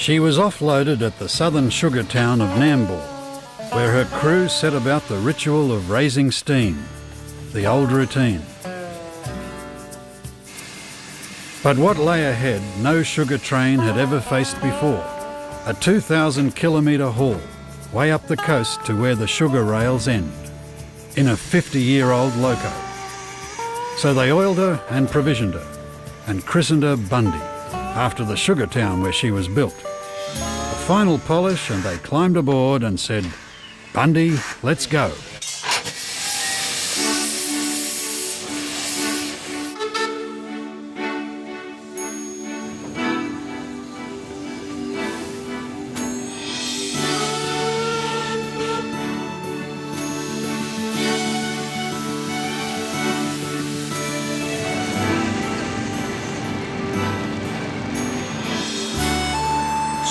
She was offloaded at the southern sugar town of Nambour, where her crew set about the ritual of raising steam, the old routine. But what lay ahead no sugar train had ever faced before, a 2,000-kilometre haul, way up the coast to where the sugar rails end, in a 50-year-old loco. So they oiled her and provisioned her, and christened her Bundy, after the sugar town where she was built. A final polish and they climbed aboard and said, "Bundy, let's go."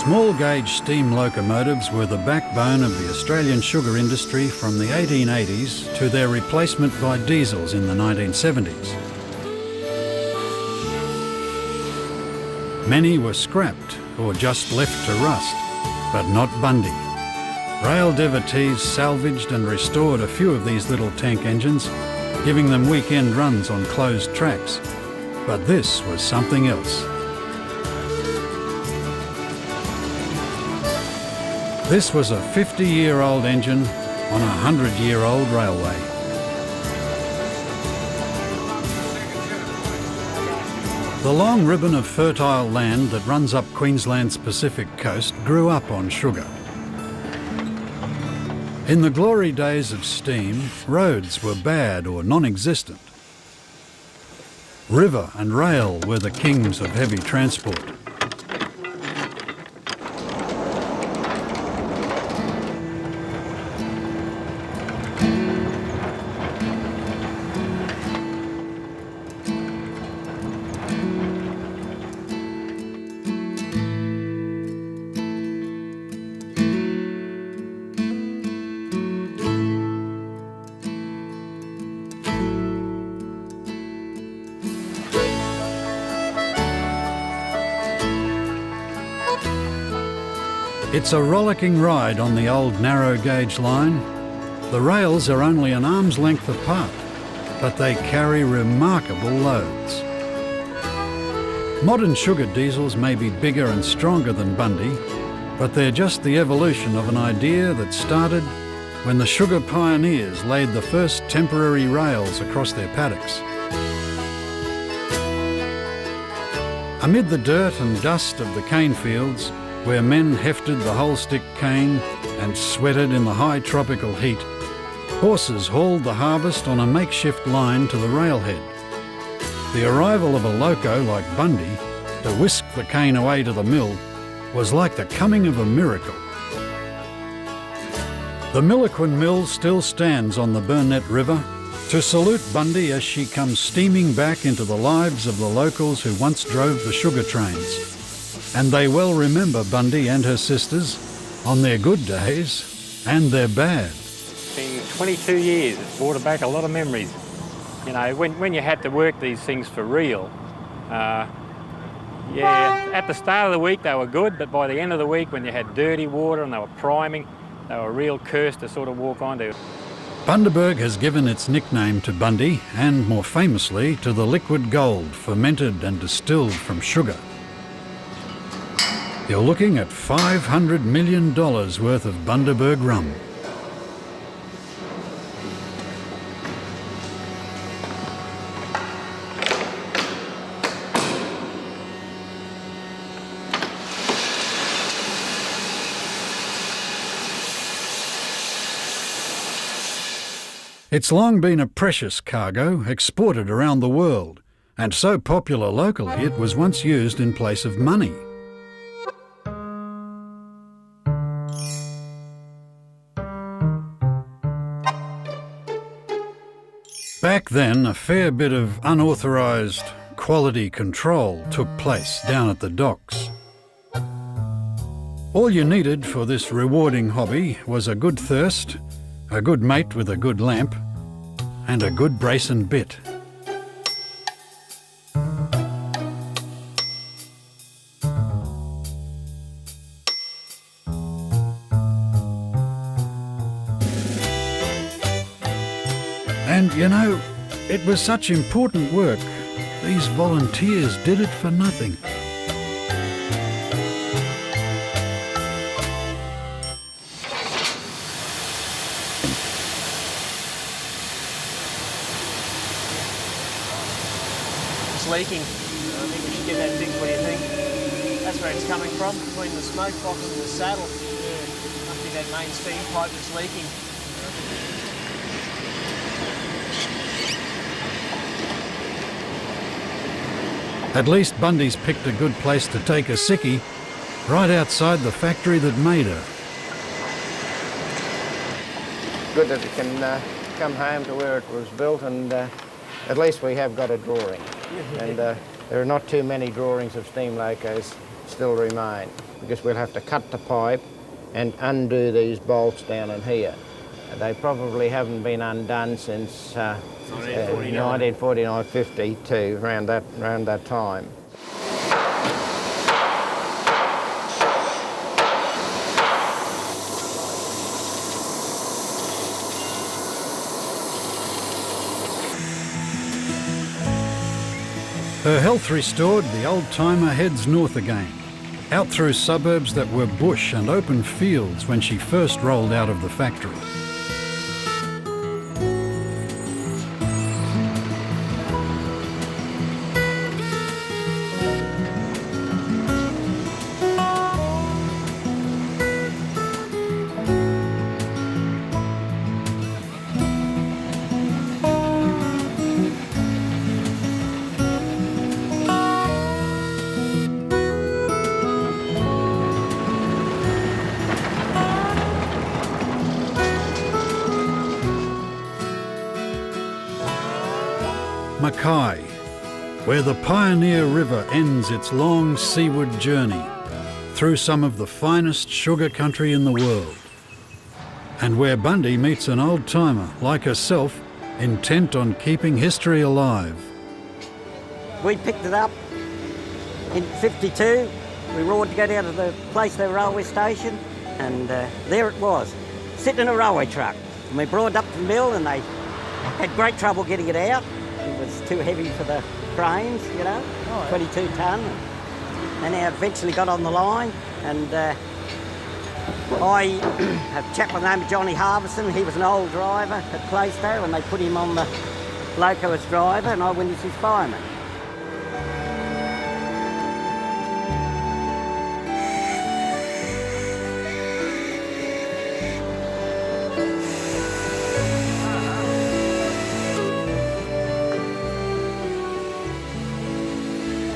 Small-gauge steam locomotives were the backbone of the Australian sugar industry from the 1880s to their replacement by diesels in the 1970s. Many were scrapped or just left to rust, but not Bundy. Rail devotees salvaged and restored a few of these little tank engines, giving them weekend runs on closed tracks. But this was something else. This was a 50-year-old engine on a 100-year-old railway. The long ribbon of fertile land that runs up Queensland's Pacific coast grew up on sugar. In the glory days of steam, roads were bad or non-existent. River and rail were the kings of heavy transport. It's a rollicking ride on the old narrow gauge line. The rails are only an arm's length apart, but they carry remarkable loads. Modern sugar diesels may be bigger and stronger than Bundy, but they're just the evolution of an idea that started when the sugar pioneers laid the first temporary rails across their paddocks. Amid the dirt and dust of the cane fields, where men hefted the whole-stick cane and sweated in the high tropical heat, horses hauled the harvest on a makeshift line to the railhead. The arrival of a loco like Bundy to whisk the cane away to the mill was like the coming of a miracle. The Milliquin Mill still stands on the Burnett River to salute Bundy as she comes steaming back into the lives of the locals who once drove the sugar trains. And they well remember Bundy and her sisters on their good days and their bad. It's been 22 years. It's brought back a lot of memories. You know, when you had to work these things for real, yeah, at the start of the week they were good, but by the end of the week when you had dirty water and they were priming, they were a real curse to sort of walk onto. Bundaberg has given its nickname to Bundy and, more famously, to the liquid gold fermented and distilled from sugar. You're looking at $500 million worth of Bundaberg rum. It's long been a precious cargo exported around the world, and so popular locally it was once used in place of money. Back then, a fair bit of unauthorised quality control took place down at the docks. All you needed for this rewarding hobby was a good thirst, a good mate with a good lamp, and a good brace and bit. And, you know, it was such important work. These volunteers did it for nothing. It's leaking. I think we should get that fixed. What do you think? That's where it's coming from, between the smoke box and the saddle. Yeah. Must be that main steam pipe that's leaking. At least Bundy's picked a good place to take a sickie, right outside the factory that made her. Good that it can come home to where it was built, and at least we have got a drawing. And there are not too many drawings of steam locos still remain, because we'll have to cut the pipe and undo these bolts down in here. They probably haven't been undone since 1949, 52, around that time. Her health restored, the old-timer heads north again, out through suburbs that were bush and open fields when she first rolled out of the factory. Mackay, where the Pioneer River ends its long seaward journey through some of the finest sugar country in the world, and where Bundy meets an old-timer like herself, intent on keeping history alive. We picked it up in '52. We roared to go down to the place, the railway station, and there it was, sitting in a railway truck. And we brought it up to the mill, and they had great trouble getting it out. It was too heavy for the cranes, you know, 22 tonne. And now eventually got on the line, and I have a chap by the name of Johnny Harbison. He was an old driver at Plaistow, and they put him on the loco as driver, and I went as his fireman.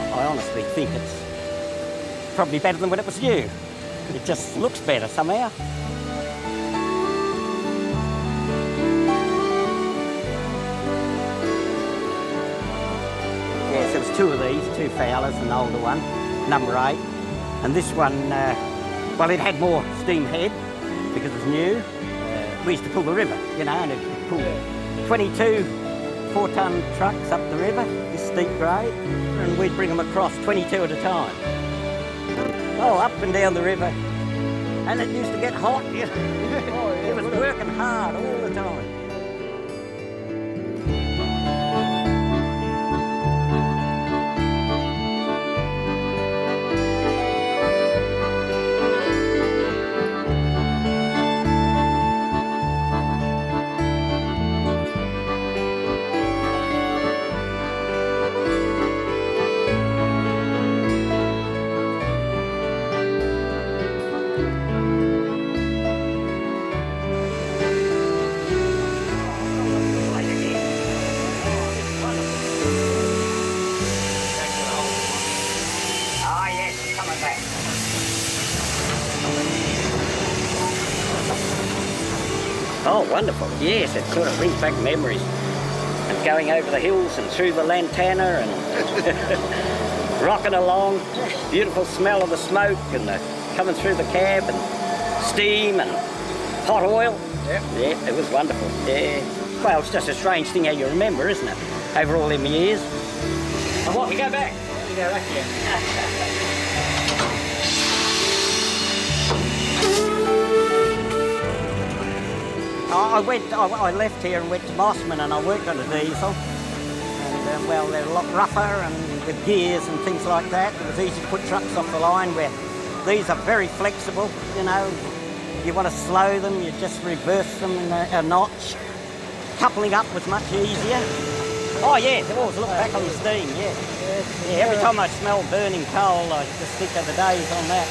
I honestly think it's probably better than when it was new. It just looks better somehow. Yes, there was two of these, two Fowlers, an older one, number 8. And this one, well, it had more steam head because it was new. We used to pull the river, you know, and it pulled 22 4-tonne trucks up the river, this steep grade, and we'd bring them across 22 at a time. Oh, up and down the river. And it used to get hot, you know. Oh, yeah, it was working hard all the time. Oh, wonderful. Yes, it sort of brings back memories. And going over the hills and through the lantana and rocking along. Beautiful smell of the smoke and the coming through the cab and steam and hot oil. Yep. Yeah, it was wonderful. Yeah. Well, it's just a strange thing how you remember, isn't it? Over all them years. Oh, what, we go back? We go back, yeah. I left here and went to Mossman and I worked on a diesel. And well, they're a lot rougher and with gears and things like that. It was easy to put trucks off the line, where these are very flexible, you know. You want to slow them, you just reverse them in a notch. Coupling up was much easier. Oh yeah, always look back on the steam, yeah. Yeah, every time I smell burning coal, I just think of the days on that.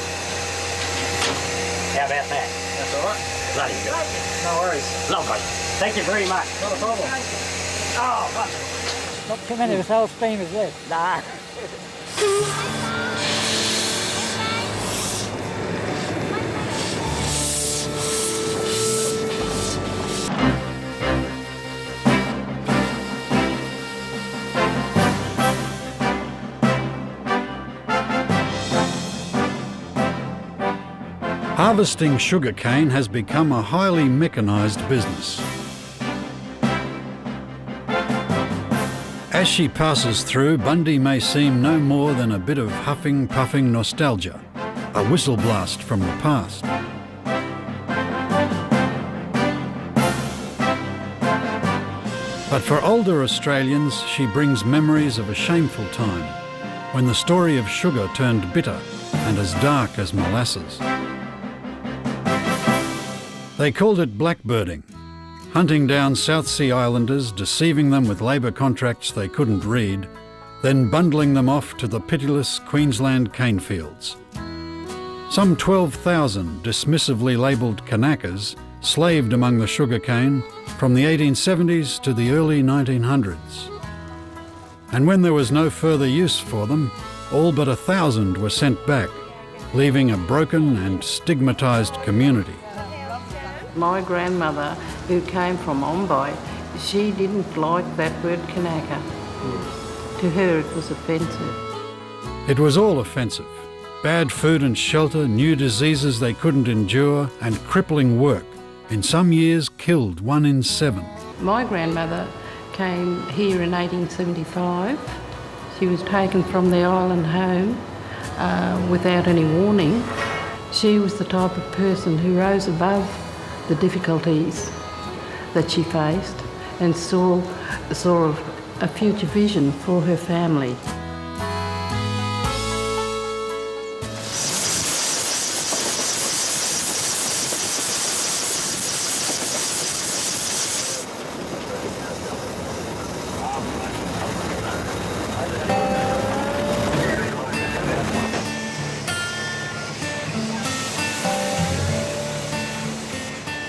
How about that? That's all right. Bloody good. No worries. Lovely. Thank you very much. Not a problem. Oh, wonderful. Not too many of us old steamers left. Nah. Harvesting sugarcane has become a highly mechanised business. As she passes through, Bundy may seem no more than a bit of huffing, puffing nostalgia, a whistle blast from the past. But for older Australians, she brings memories of a shameful time, when the story of sugar turned bitter and as dark as molasses. They called it blackbirding, hunting down South Sea Islanders, deceiving them with labour contracts they couldn't read, then bundling them off to the pitiless Queensland cane fields. Some 12,000 dismissively labelled Kanakas slaved among the sugarcane from the 1870s to the early 1900s. And when there was no further use for them, all but 1,000 were sent back, leaving a broken and stigmatised community. My grandmother, who came from Ombai, she didn't like that word Kanaka. To her it was offensive. It was all offensive. Bad food and shelter, new diseases they couldn't endure, and crippling work. In some years, killed 1 in 7. My grandmother came here in 1875. She was taken from the island home without any warning. She was the type of person who rose above the difficulties that she faced and saw a future vision for her family.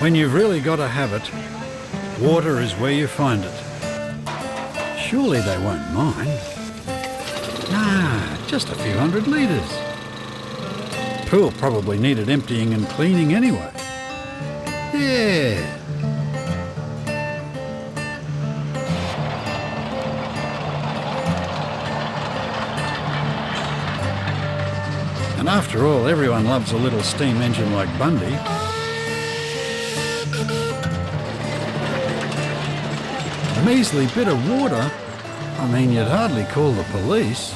When you've really got to have it, water is where you find it. Surely they won't mind. Nah, just a few hundred litres. Pool probably needed emptying and cleaning anyway. Yeah. And after all, everyone loves a little steam engine like Bundy. A measly bit of water? I mean, you'd hardly call the police.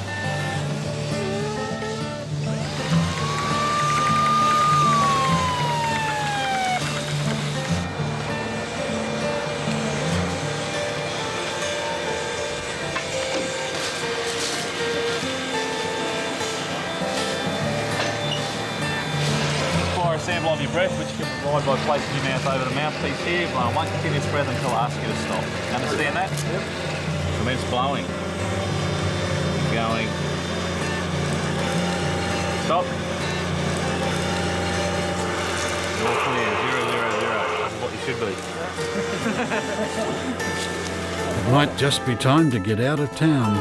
Require a sample of your breath, which you can provide by placing your mouth over the mouthpiece here, blowing one continuous breath until I ask you to stop. Understand that? Yep. Commence blowing. Going. Stop. You're clear. 0, 0, 0. This is what you should be. It might just be time to get out of town.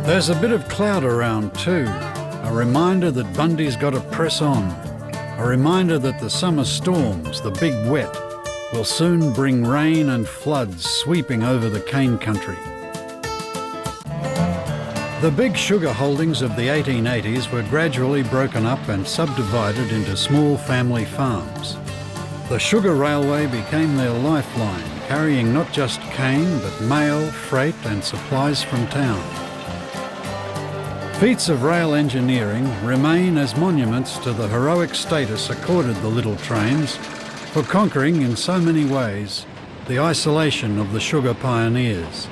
There's a bit of cloud around too, a reminder that Bundy's got to press on, a reminder that the summer storms, the big wet, will soon bring rain and floods sweeping over the cane country. The big sugar holdings of the 1880s were gradually broken up and subdivided into small family farms. The sugar railway became their lifeline, carrying not just cane but mail, freight and supplies from town. Feats of rail engineering remain as monuments to the heroic status accorded the little trains for conquering in so many ways the isolation of the sugar pioneers.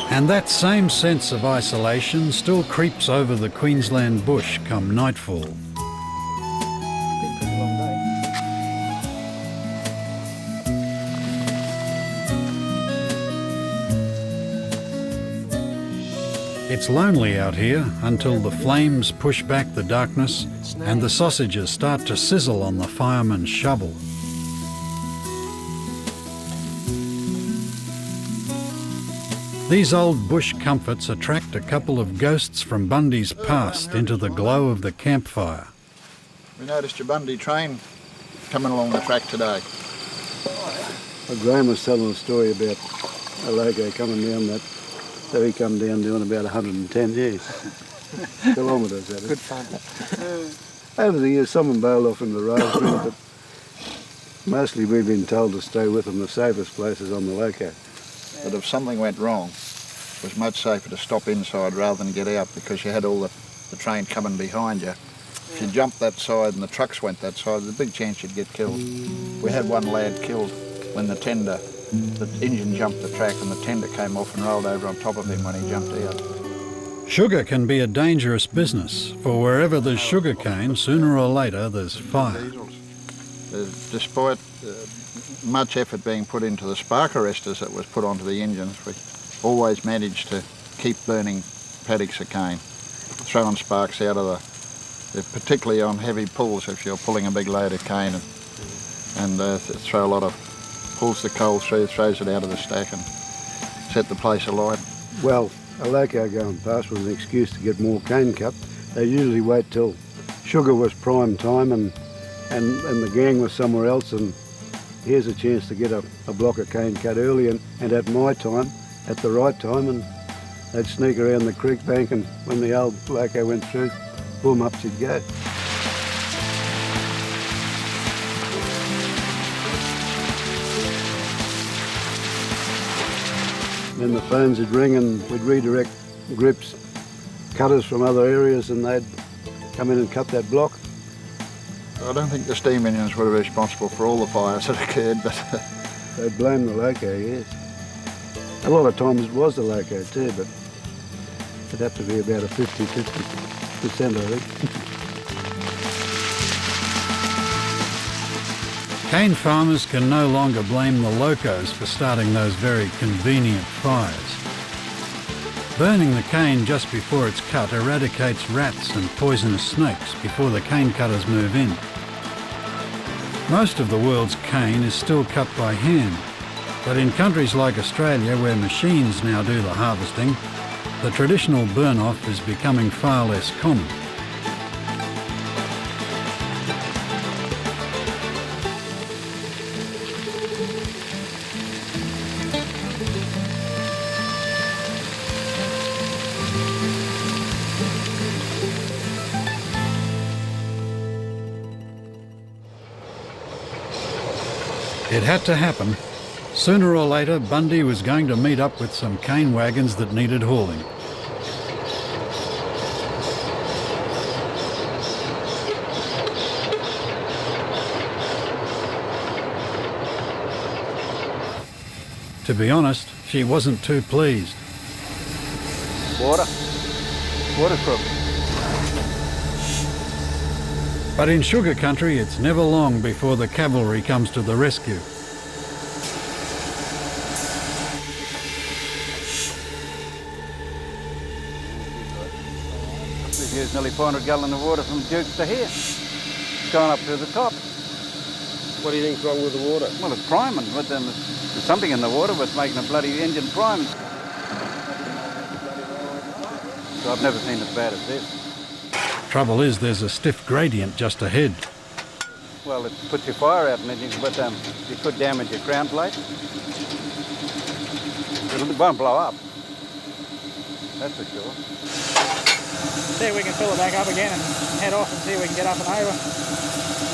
And that same sense of isolation still creeps over the Queensland bush come nightfall. It's lonely out here until the flames push back the darkness and the sausages start to sizzle on the fireman's shovel. These old bush comforts attract a couple of ghosts from Bundy's past into the glow of the campfire. We noticed your Bundy train coming along the track today. Well, Graham was telling a story about a loco coming down that, so he come down doing about 110 years. Kilometres, that is. Good fun. Over the years, someone bailed off in the railroad, but mostly we've been told to stay with them. The safest place is on the loco. But if something went wrong, it was much safer to stop inside rather than get out because you had all the train coming behind you. If you jumped that side and the trucks went that side, there's a big chance you'd get killed. We had one lad killed when the engine jumped the track and the tender came off and rolled over on top of him when he jumped out. Sugar can be a dangerous business, for wherever there's sugar cane, sooner or later there's fire. Despite much effort being put into the spark arresters that was put onto the engines, we always managed to keep burning paddocks of cane, throwing sparks out of particularly on heavy pulls if you're pulling a big load of cane and throw a lot of, pulls the coal through, throws it out of the stack and set the place alight. Well, a loco going past was an excuse to get more cane cut. They usually wait till sugar was prime time and the gang was somewhere else, and here's a chance to get a block of cane cut early and at my time, at the right time, and they'd sneak around the creek bank, and when the old loco went through, boom, up she'd go. Then the phones would ring and we'd redirect grips, cutters from other areas, and they'd come in and cut that block. I don't think the steam engines were responsible for all the fires that occurred, but they'd blame the loco, yes. A lot of times it was the loco too, but it'd have to be about a 50-50%, I think. Cane farmers can no longer blame the locos for starting those very convenient fires. Burning the cane just before it's cut eradicates rats and poisonous snakes before the cane cutters move in. Most of the world's cane is still cut by hand, but in countries like Australia, where machines now do the harvesting, the traditional burn-off is becoming far less common. It had to happen. Sooner or later, Bundy was going to meet up with some cane wagons that needed hauling. To be honest, she wasn't too pleased. Waterproof. But in sugar country, it's never long before the cavalry comes to the rescue. We've used nearly 400 gallons of water from Dukes to here. It's gone up to the top. What do you think's wrong with the water? Well, it's priming with them. There's something in the water was making a bloody engine prime. So I've never seen as bad as this. Trouble is, there's a stiff gradient just ahead. Well, it puts your fire out, and then you could damage your crown plate. It won't blow up. That's for sure. See if we can fill it back up again and head off and see if we can get up and over.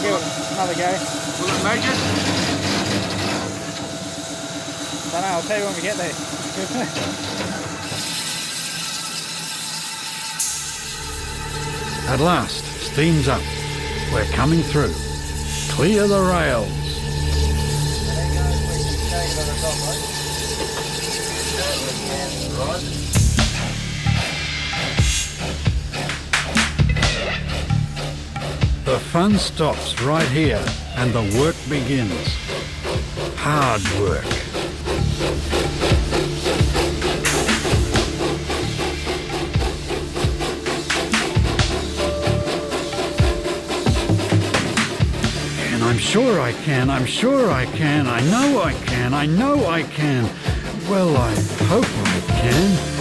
Give it another go. Will it make it? Don't know, I'll tell you when we get there. At last, steam's up. We're coming through. Clear the rails. The fun stops right here and the work begins. Hard work. I'm sure I can, I'm sure I can, I know I can, I know I can. Well, I hope I can.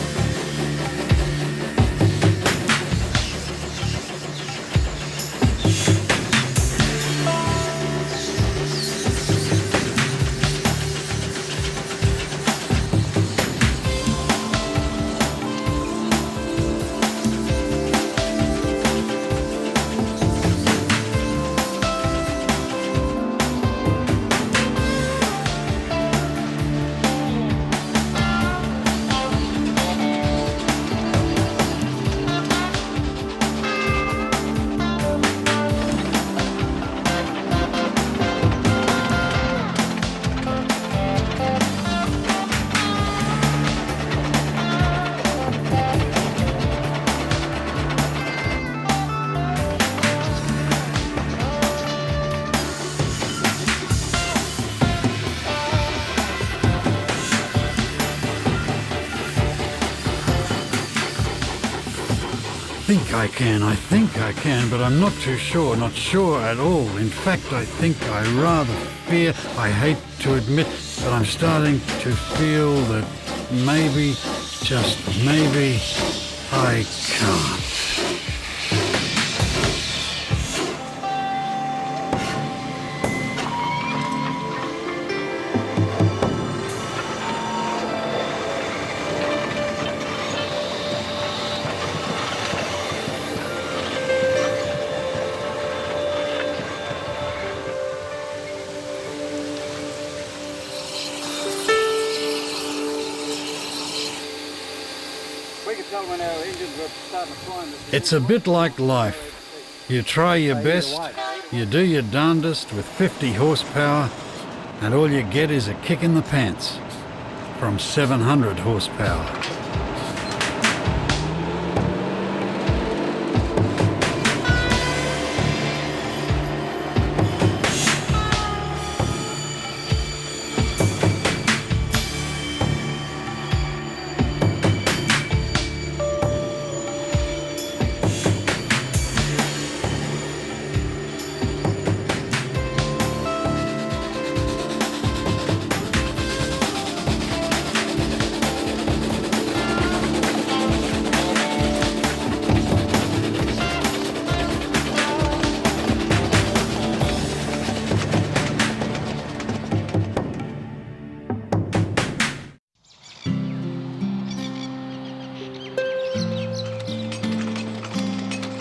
I think I can, but I'm not too sure, not sure at all. In fact, I think I rather fear, I hate to admit, but I'm starting to feel that maybe, just maybe, I can't. It's a bit like life. You try your best, you do your darndest with 50 horsepower, and all you get is a kick in the pants from 700 horsepower.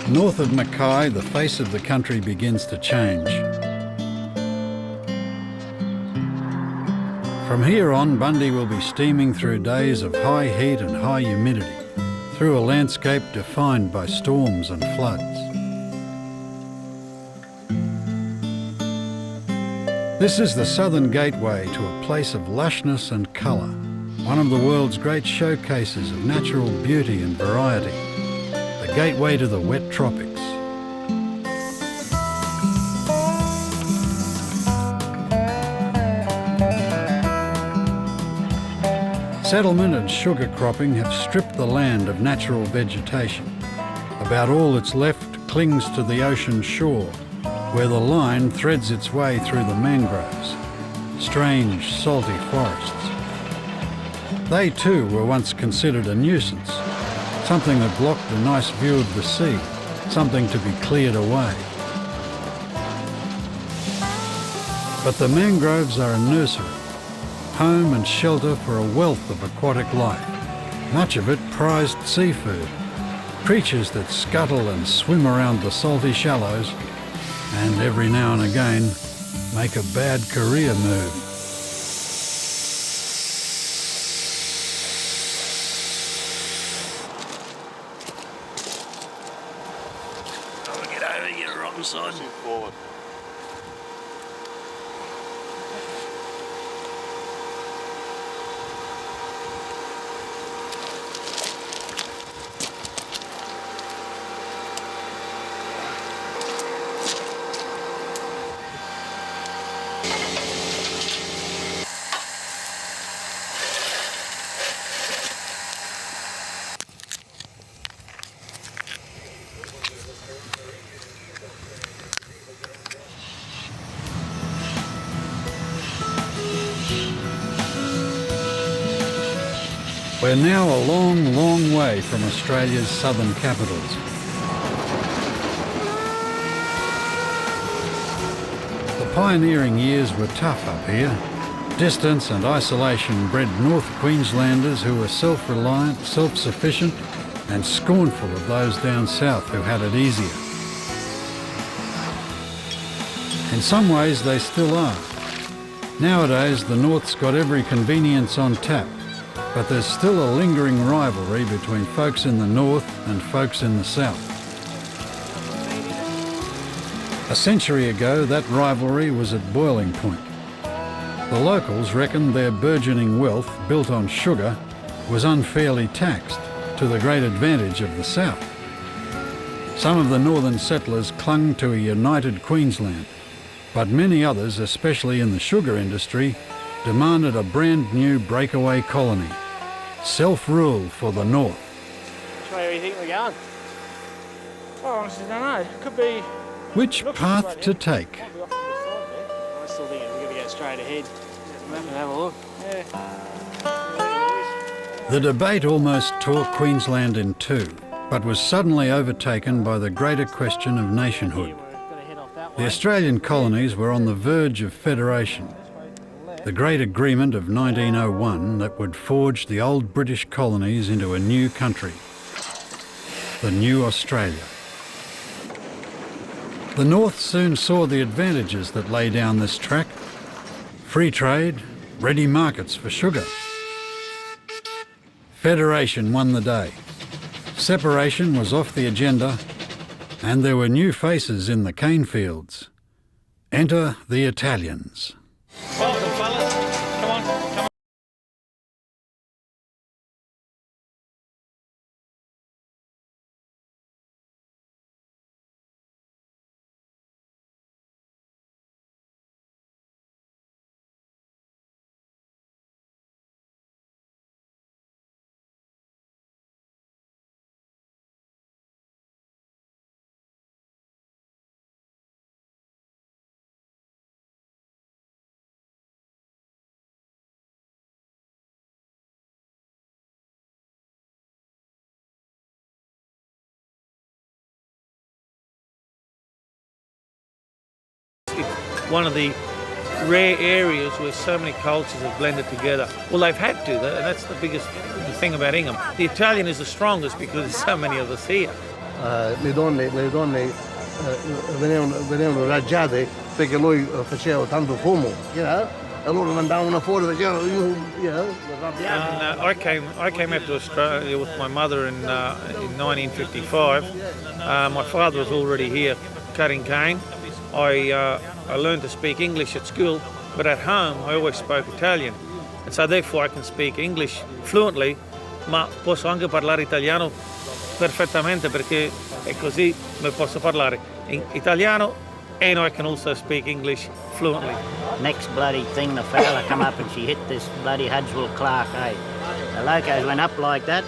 North of Mackay, the face of the country begins to change. From here on, Bundy will be steaming through days of high heat and high humidity, through a landscape defined by storms and floods. This is the southern gateway to a place of lushness and colour, one of the world's great showcases of natural beauty and variety. The gateway to the wet tropics. Settlement and sugar cropping have stripped the land of natural vegetation. About all that's left clings to the ocean shore, where the line threads its way through the mangroves. strange, salty forests. They too were once considered a nuisance, something that blocked a nice view of the sea, something to be cleared away. But the mangroves are a nursery, home and shelter for a wealth of aquatic life, much of it prized seafood, creatures that scuttle and swim around the salty shallows and every now and again make a bad career move. Get over your rotten side. Forward. We're now a long, long way from Australia's southern capitals. The pioneering years were tough up here. Distance and isolation bred North Queenslanders who were self-reliant, self-sufficient and scornful of those down south who had it easier. In some ways they still are. Nowadays the North's got every convenience on tap, but there's still a lingering rivalry between folks in the north and folks in the south. A century ago, that rivalry was at boiling point. The locals reckoned their burgeoning wealth, built on sugar, was unfairly taxed, to the great advantage of the south. Some of the northern settlers clung to a united Queensland, but many others, especially in the sugar industry, demanded a brand new breakaway colony. Self-rule for the north. Which way do you think we're going? Oh, I honestly don't know. Could be... Which path to take? Might be off to the side there. I still think we're going to go straight ahead and have a look. Yeah. The debate almost tore Queensland in two, but was suddenly overtaken by the greater question of nationhood. The Australian colonies were on the verge of federation. The Great Agreement of 1901 that would forge the old British colonies into a new country, the new Australia. The North soon saw the advantages that lay down this track. Free trade, ready markets for sugar. Federation won the day. Separation was off the agenda, and there were new faces in the cane fields. Enter the Italians. Welcome, fellas. Come on, come on. One of the rare areas where so many cultures have blended together. Well, they've had to, and that's the biggest thing about Ingham. The Italian is the strongest because there's so many of us here. Le donne venivano raggiate perché lui faceva tanto fumo, you know? E loro andavano fuori, facevano, you know, I came out to Australia with my mother in 1955. My father was already here cutting cane. I learned to speak English at school, but at home I always spoke Italian. And so therefore I can speak English fluently, ma posso anche parlare italiano perfettamente perché è così mi posso parlare in italiano and I can also speak English fluently. Next bloody thing, the fella come up and she hit this bloody Hudswell Clark, eh? The locos went up like that.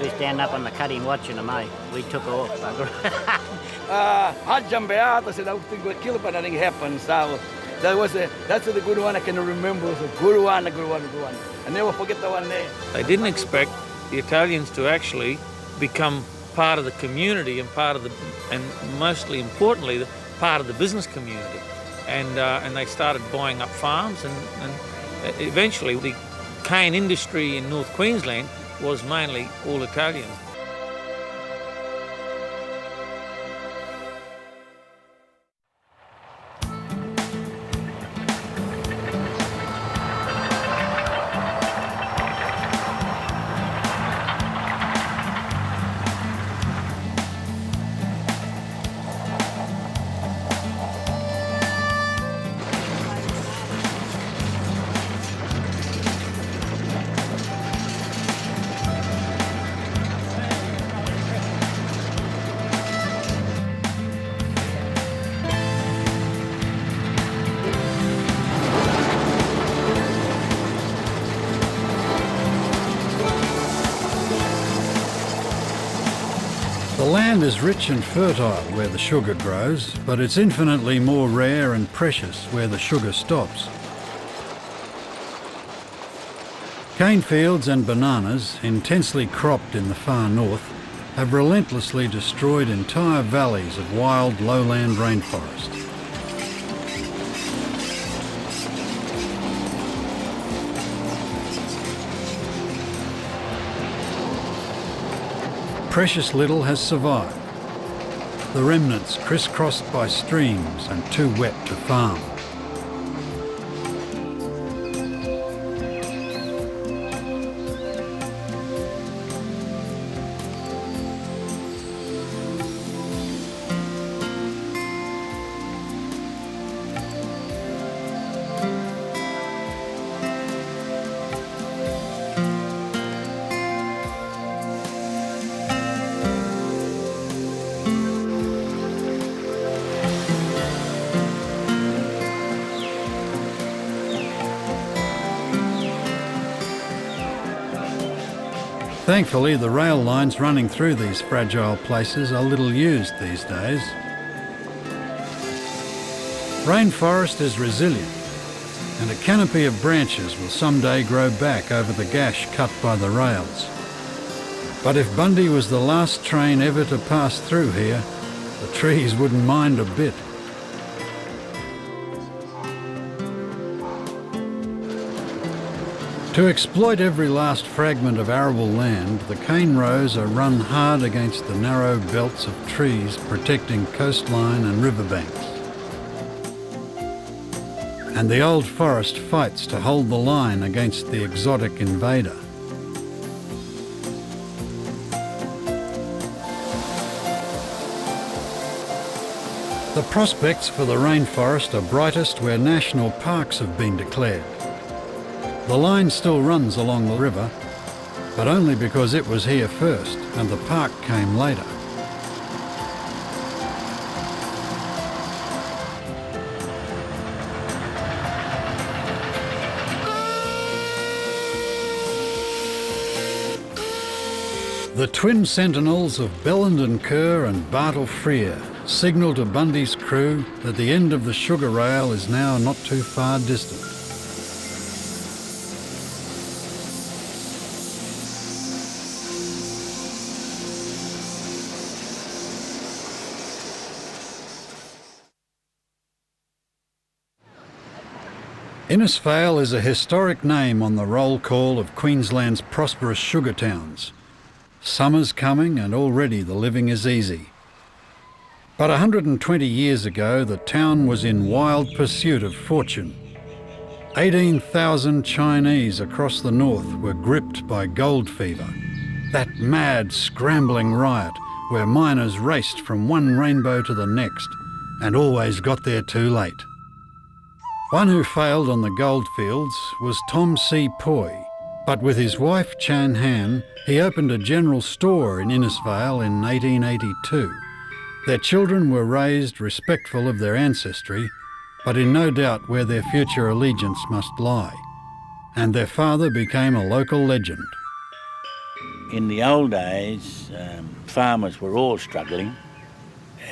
We stand up on the cutting watching them, eh? We took off, bugger. Ho giambeato, se da tutti quel chilo per nothing happened, so That's the good one I can remember. It was a good one. I never forget the one there. They didn't expect the Italians to actually become part of the community and and mostly importantly, part of the business community. And they started buying up farms and eventually the cane industry in North Queensland was mainly all Italian. The land is rich and fertile where the sugar grows, but it's infinitely more rare and precious where the sugar stops. Cane fields and bananas, intensely cropped in the far north, have relentlessly destroyed entire valleys of wild lowland rainforest. Precious little has survived. The remnants crisscrossed by streams and too wet to farm. Thankfully, the rail lines running through these fragile places are little used these days. Rainforest is resilient, and a canopy of branches will someday grow back over the gash cut by the rails. But if Bundy was the last train ever to pass through here, the trees wouldn't mind a bit. To exploit every last fragment of arable land, the cane rows are run hard against the narrow belts of trees protecting coastline and riverbanks. And the old forest fights to hold the line against the exotic invader. The prospects for the rainforest are brightest where national parks have been declared. The line still runs along the river, but only because it was here first and the park came later. The twin sentinels of Belland and Kerr and Bartle Freer signal to Bundy's crew that the end of the sugar rail is now not too far distant. Innisfail is a historic name on the roll call of Queensland's prosperous sugar towns. Summer's coming and already the living is easy. But 120 years ago, the town was in wild pursuit of fortune. 18,000 Chinese across the north were gripped by gold fever, that mad, scrambling riot where miners raced from one rainbow to the next and always got there too late. One who failed on the goldfields was Tom C. Poi, but with his wife Chan Han, he opened a general store in Innisfail in 1882. Their children were raised respectful of their ancestry, but in no doubt where their future allegiance must lie. And their father became a local legend. In the old days, farmers were all struggling.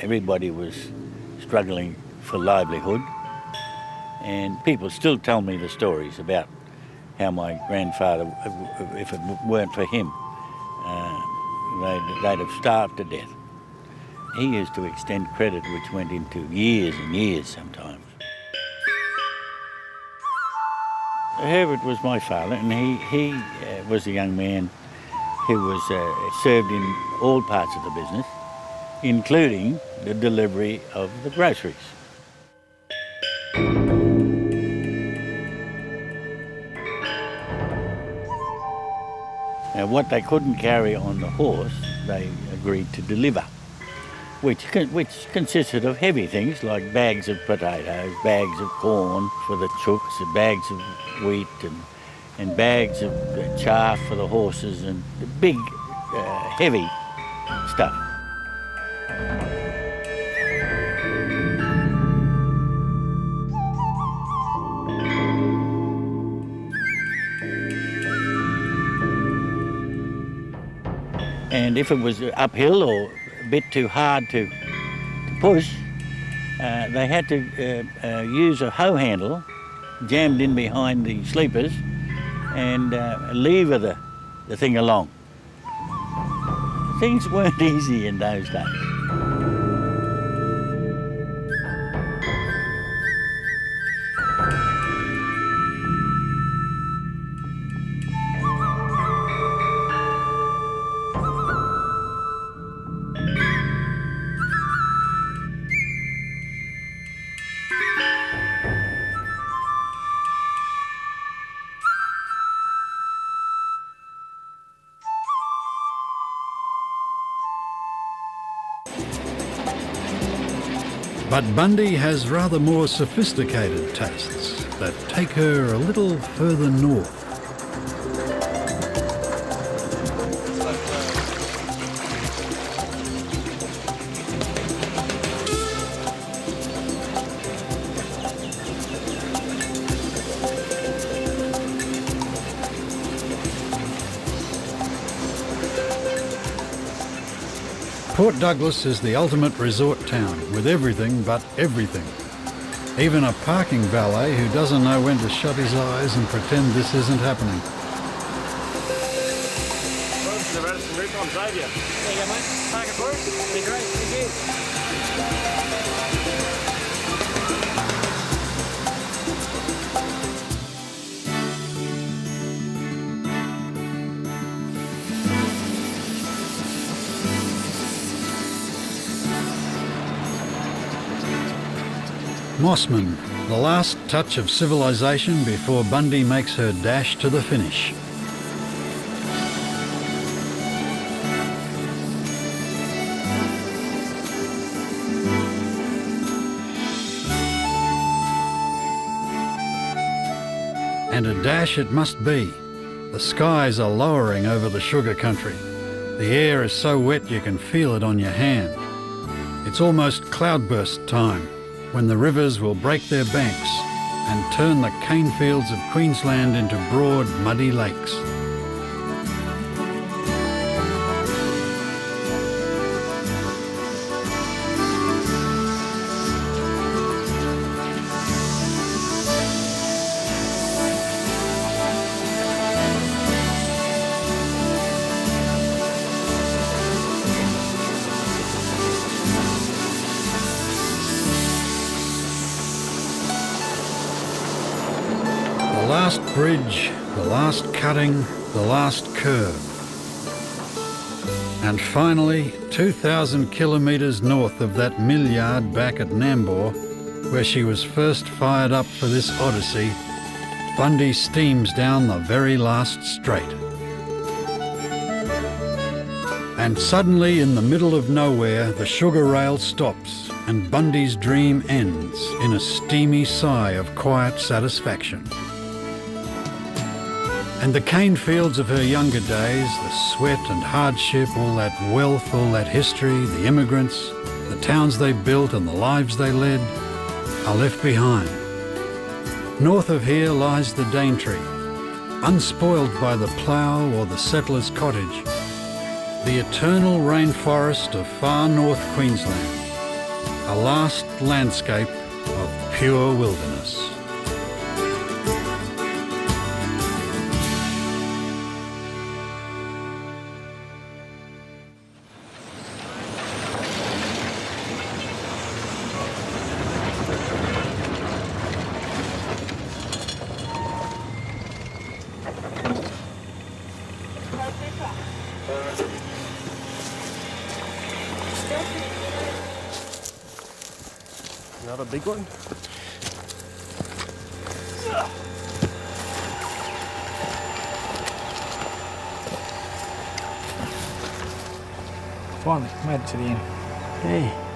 Everybody was struggling for livelihood. And people still tell me the stories about how my grandfather, if it weren't for him, they'd have starved to death. He used to extend credit which went into years and years sometimes. Herbert was my father, and he was a young man who was served in all parts of the business, including the delivery of the groceries. Now, what they couldn't carry on the horse, they agreed to deliver, which consisted of heavy things like bags of potatoes, bags of corn for the chooks, bags of wheat and bags of chaff for the horses, and big, heavy stuff. And if it was uphill or a bit too hard to push, they had to use a hoe handle jammed in behind the sleepers and lever the thing along. Things weren't easy in those days. But Bundy has rather more sophisticated tastes that take her a little further north. Port Douglas is the ultimate resort town with everything but everything. Even a parking valet who doesn't know when to shut his eyes and pretend this isn't happening. Welcome to the Radisson route. I'm Xavier. There you go, mate. Park it for us. Be great. Thank you. Mossman, the last touch of civilization before Bundy makes her dash to the finish. And a dash it must be. The skies are lowering over the sugar country. The air is so wet you can feel it on your hand. It's almost cloudburst time, when the rivers will break their banks and turn the cane fields of Queensland into broad, muddy lakes. The last bridge, the last cutting, the last curve. And finally, 2,000 kilometres north of that mill yard back at Nambour, where she was first fired up for this odyssey, Bundy steams down the very last straight. And suddenly, in the middle of nowhere, the sugar rail stops and Bundy's dream ends in a steamy sigh of quiet satisfaction. And the cane fields of her younger days, the sweat and hardship, all that wealth, all that history, the immigrants, the towns they built and the lives they led, are left behind. North of here lies the Daintree, unspoiled by the plough or the settler's cottage, the eternal rainforest of far north Queensland, a last landscape of pure wilderness. big one. Finally, made it to the end. Yeah.